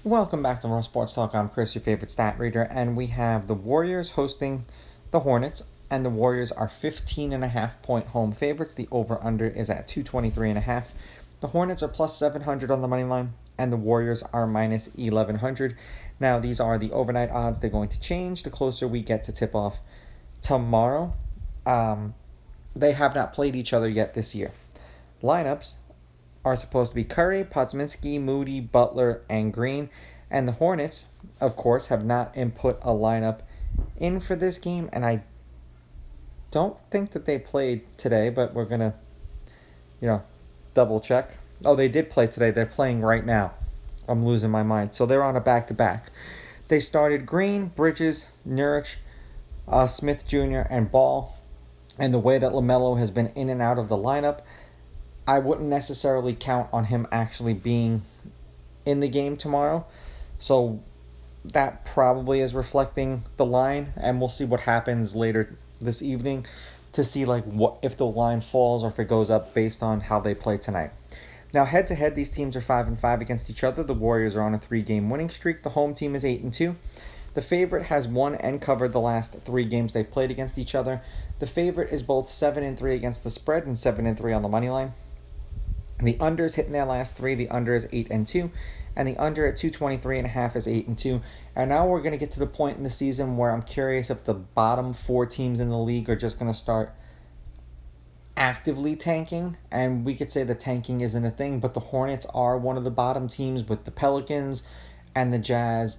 Welcome back to Raw Sports Talk. I'm Chris, your favorite stat reader, and we have the Warriors hosting the Hornets, and the Warriors are 15.5 point home favorites. The over-under is at 223.5. The Hornets are plus 700 on the money line, and the Warriors are minus 1100. Now, these are the overnight odds. They're going to change the closer we get to tip-off tomorrow. They have not played each other yet this year. Lineups are supposed to be Curry, Podziemski, Moody, Butler, and Green. And the Hornets, of course, have not input a lineup in for this game. And I don't think that they played today, but we're going to, double check. Oh, they did play today. They're playing right now. I'm losing my mind. So they're on a back-to-back. They started Green, Bridges, Nurkic, Smith Jr., and Ball. And the way that LaMelo has been in and out of the lineup, I wouldn't necessarily count on him actually being in the game tomorrow. So that probably is reflecting the line, and we'll see what happens later this evening to see what if the line falls or if it goes up based on how they play tonight. Now, head to head, these teams are 5-5 against each other. The Warriors are on a 3-game winning streak. The home team is 8-2. The favorite has won and covered the last 3 games they've played against each other. The favorite is both 7-3 against the spread and 7-3 on the money line. The under is hitting their last 3. The under is 8-2, and the under at 223.5 is 8-2. And now we're going to get to the point in the season where I'm curious if the bottom 4 teams in the league are just going to start actively tanking. And we could say the tanking isn't a thing, but the Hornets are one of the bottom teams with the Pelicans and the Jazz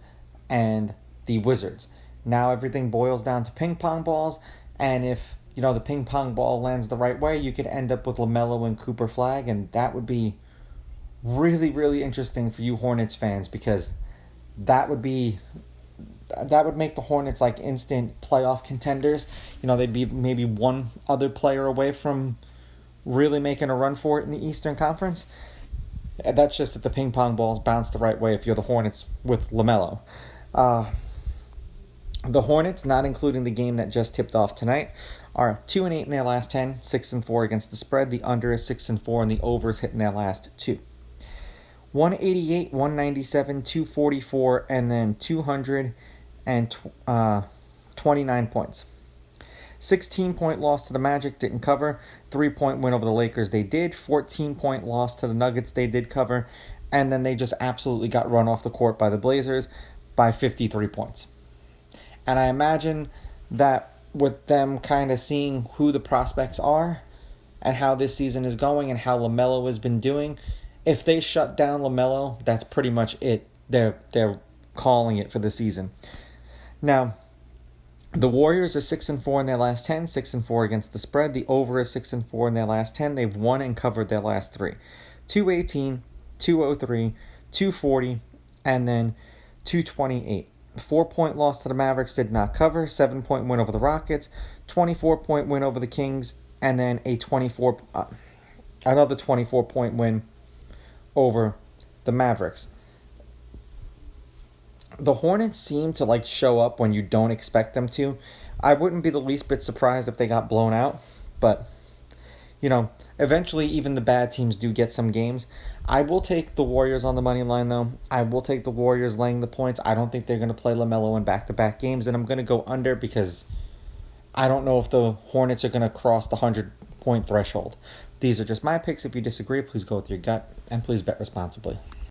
and the Wizards. Now everything boils down to ping pong balls, and if the ping pong ball lands the right way, you could end up with LaMelo and Cooper Flag, and that would be really, really interesting for you Hornets fans, because that would make the Hornets like instant playoff contenders. They'd be maybe one other player away from really making a run for it in the Eastern Conference. That's just if the ping pong balls bounce the right way if you're the Hornets with LaMelo. The Hornets, not including the game that just tipped off tonight, are 2-8 in their last 10, 6-4 against the spread. The under is 6-4, and the over is hitting their last 2. 188, 197, 244, and then 229 points. 16-point loss to the Magic, didn't cover. 3-point win over the Lakers, they did. 14-point loss to the Nuggets, they did cover. And then they just absolutely got run off the court by the Blazers by 53 points. And I imagine that with them kind of seeing who the prospects are and how this season is going and how LaMelo has been doing, if they shut down LaMelo, that's pretty much it. They're calling it for the season. Now, the Warriors are 6-4 in their last 10, 6-4 against the spread. The over is 6-4 in their last 10. They've won and covered their last 3. 218, 203, 240, and then 228. 4-point loss to the Mavericks, did not cover. 7-point win over the Rockets. 24-point win over the Kings. And then another 24-point win over the Mavericks. The Hornets seem to show up when you don't expect them to. I wouldn't be the least bit surprised if they got blown out. But, eventually even the bad teams do get some games. I will take the Warriors on the money line, though. I will take the Warriors laying the points. I don't think they're going to play LaMelo in back-to-back games, and I'm going to go under because I don't know if the Hornets are going to cross the 100-point threshold. These are just my picks. If you disagree, please go with your gut, and please bet responsibly.